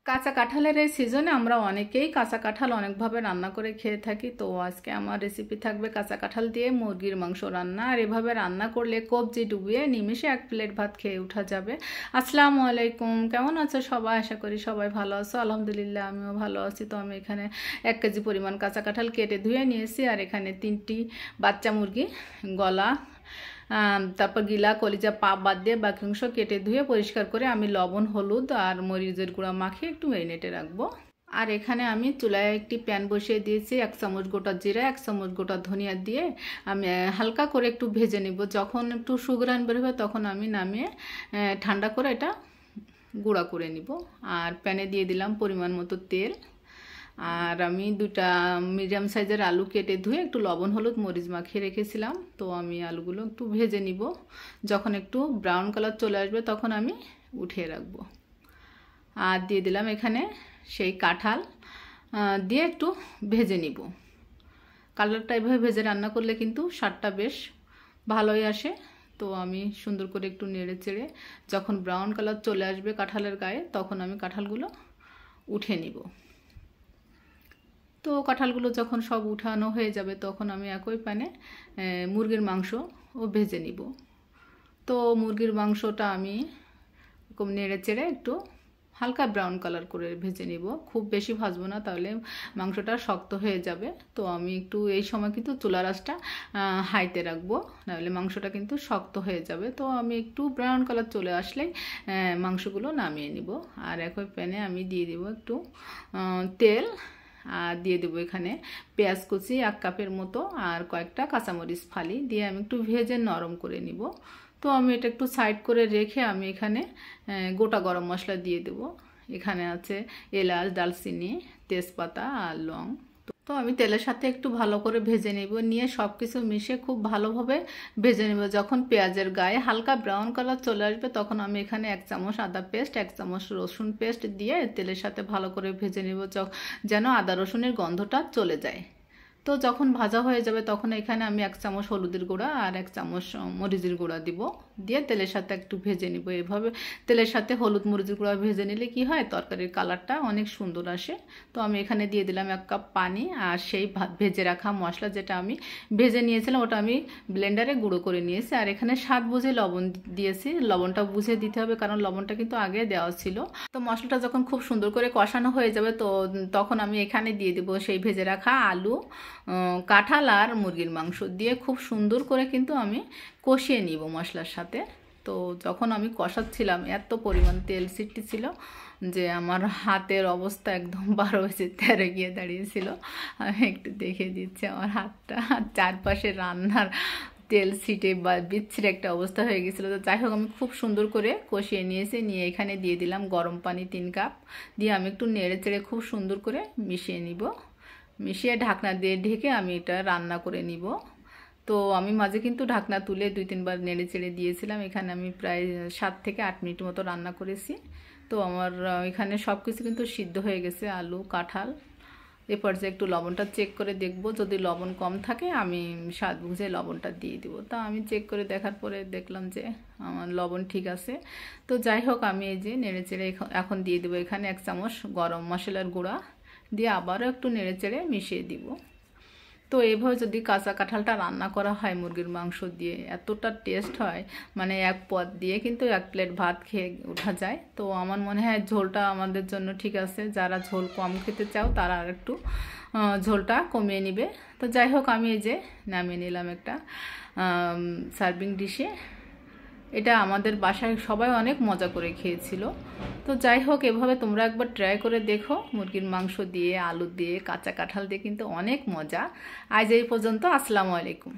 কাঁচা কাঁঠালের এই সিজনে আমরা অনেকেই কাঁচা কাঁঠাল অনেকভাবে রান্না করে খেয়ে থাকি। তো আজকে আমার রেসিপি থাকবে কাঁচা কাঁঠাল দিয়ে মুরগির মাংস রান্না। আর এভাবে রান্না করলে কবজি ডুবিয়ে নিমিষে এক প্লেট ভাত খেয়ে ওঠা যাবে। আসসালামু আলাইকুম, কেমন আছো সবাই? আশা করি সবাই ভালো আছো। আলহামদুলিল্লাহ আমিও ভালো আছি। তো আমি এখানে 1 কেজি পরিমাণ কাঁচা কাঁঠাল কেটে ধুয়ে নিয়েছি। আর এখানে 3টি বাচ্চা মুরগি গলা, তারপর গিলা কলিজা পা বাদ দিয়ে বাকি অংশ কেটে ধুয়ে পরিষ্কার করে আমি লবণ, হলুদ আর মরিচের গুঁড়া মাখিয়ে একটু ম্যারিনেটে রাখবো। আর এখানে আমি চুলায় একটি প্যান বসিয়ে দিয়েছি। 1 চামচ গোটা জিরা, 1 চামচ গোটা ধনিয়া দিয়ে আমি হালকা করে একটু ভেজে নিব। যখন একটু সুঘ্রাণ বের হবে তখন আমি নামিয়ে ঠান্ডা করে এটা গুঁড়া করে নিব। আর প্যানে দিয়ে দিলাম পরিমাণ মতো তেল। আর আমি 2টা মিডিয়াম সাইজের আলু কেটে ধুয়ে একটু লবণ, হলুদ, মরিচ মাখিয়ে রেখেছিলাম। তো আমি আলুগুলো একটু ভেজে নিব। যখন একটু ব্রাউন কালার চলে আসবে তখন আমি উঠিয়ে রাখবো। আর দিয়ে দিলাম এখানে সেই কাঁঠাল দিয়ে একটু ভেজে নিব। কালারটা এভাবে ভেজে রান্না করলে কিন্তু স্বাদটা বেশ ভালোই আসে। তো আমি সুন্দর করে একটু নেড়ে চেড়ে যখন ব্রাউন কালার চলে আসবে কাঁঠালের গায়ে তখন আমি কাঁঠালগুলো উঠিয়ে নিব। তো কাঁঠালগুলো যখন সব উঠানো হয়ে যাবে তখন আমি একই প্যানে মুরগির মাংস ভেজে নিব। তো মুরগির মাংসটা আমি এরকম নেড়ে চেড়ে একটু হালকা ব্রাউন কালার করে ভেজে নিব। খুব বেশি ভাজবো না, তাহলে মাংসটা শক্ত হয়ে যাবে। তো আমি একটু এই সময় কিন্তু চুলার আঁচটা হাইতে রাখবো, নাহলে মাংসটা কিন্তু শক্ত হয়ে যাবে। তো আমি একটু ব্রাউন কালার চলে আসলেই মাংসগুলো নামিয়ে নিব। আর একই প্যানে আমি দিয়ে দিব একটু তেল। আর দিয়ে দেবো এখানে পেঁয়াজ কুচি 1 কাপের মতো আর কয়েকটা কাঁচামরিচ ফালি দিয়ে আমি একটু ভেজে নরম করে নিব। তো আমি এটা একটু সাইড করে রেখে আমি এখানে গোটা গরম মশলা দিয়ে দেব। এখানে আছে এলাচ, দারচিনি, তেজপাতা আর লং। তো আমি তেলের সাথে একটু ভালো করে ভেজে নেব, নিয়ে সব কিছু মিশিয়ে খুব ভালোভাবে ভেজে নেব। যখন পেঁয়াজের গায়ে হালকা ব্রাউন কালার চলে আসবে তখন আমি এখানে 1 চামচ আদা পেস্ট, 1 চামচ রসুন পেস্ট দিয়ে তেলের সাথে ভালো করে ভেজে নেব, যেন আদা রসুনের গন্ধটা চলে যায়। তো যখন ভাজা হয়ে যাবে তখন এখানে আমি 1 চামচ হলুদের গুঁড়া আর 1 চামচ মরিচের গুঁড়া দিব, দিয়ে তেলের সাথে একটু ভেজে নিব। এভাবে তেলের সাথে হলুদ মরিচের গুঁড়া ভেজে নিলে কি হয়, তরকারির কালারটা অনেক সুন্দর আসে। তো আমি এখানে দিয়ে দিলাম 1 কাপ পানি। আর সেই ভেজে রাখা মশলা যেটা আমি ভেজে নিয়েছিলাম ওটা আমি ব্লেন্ডারে গুঁড়ো করে নিয়েছি। আর এখানে স্বাদ বুঝে লবণ দিয়েছি। লবণটা বুঝে দিতে হবে, কারণ লবণটা কিন্তু আগে দেওয়া ছিল। তো মশলাটা যখন খুব সুন্দর করে কষানো হয়ে যাবে তো তখন আমি এখানে দিয়ে দেবো সেই ভেজে রাখা আলু, কাঁঠাল আর মুরগির মাংস দিয়ে খুব সুন্দর করে কিন্তু আমি কষিয়ে নিব মশলার সাথে। তো যখন আমি কষাচ্ছিলাম এত পরিমাণ তেল ছিটছিল যে আমার হাতের অবস্থা একদম 12 বেজে 13 গিয়ে দাঁড়িয়েছিল। আমি একটু দেখে দিচ্ছি আমার হাতটা, চারপাশে রান্নার তেল ছিটে বা বিচ্ছিরে একটা অবস্থা হয়ে গেছিলো। তো যাই হোক আমি খুব সুন্দর করে কষিয়ে নিয়েছি। নিয়ে এখানে দিয়ে দিলাম গরম পানি 3 কাপ, দিয়ে আমি একটু নেড়ে চেড়ে খুব সুন্দর করে মিশিয়ে নিব। মিশিয়ে ঢাকনা দিয়ে ঢেকে আমি এটা রান্না করে নিব। তো আমি মাঝে কিন্তু ঢাকনা তুলে 2-3 বার নেড়ে চেড়ে দিয়েছিলাম। এখানে আমি প্রায় 7 থেকে 8 মিনিট মতো রান্না করেছি। তো আমার এখানে সব কিছু কিন্তু সিদ্ধ হয়ে গেছে, আলু, কাঁঠাল। এরপর যে একটু লবণটা চেক করে দেখব, যদি লবণ কম থাকে আমি স্বাদ বুঝে লবণটা দিয়ে দিব। তা আমি চেক করে দেখার পরে দেখলাম যে আমার লবণ ঠিক আছে। তো যাই হোক আমি এই যে নেড়ে চেড়ে এখন দিয়ে দেবো এখানে 1 চামচ গরম মশলার গুঁড়া, দিয়ে আবারও একটু নেড়ে চেড়ে মিশিয়ে দিব। তো এইভাবে যদি কাঁচা কাঁঠালটা রান্না করা হয় মুরগির মাংস দিয়ে এতটা টেস্ট হয়, মানে এক পদ দিয়ে কিন্তু 1 প্লেট ভাত খেয়ে ওঠা যায়। তো আমার মনে হয় ঝোলটা আমাদের জন্য ঠিক আছে। যারা ঝোল কম খেতে চাও তারা আর একটু ঝোলটা কমিয়ে নিবে। তো যাই হোক আমি এই যে নামিয়ে নিলাম একটা সার্ভিং ডিশে। এটা আমাদের বাসায় সবাই অনেক মজা করে খেয়েছিল। তো যাই হোক এভাবে তোমরা একবার ট্রাই করে দেখো, মুরগির মাংস দিয়ে, আলু দিয়ে, কাঁচা কাঁঠাল দিয়ে কিন্তু অনেক মজা। আজ এই পর্যন্ত, আসসালামু আলাইকুম।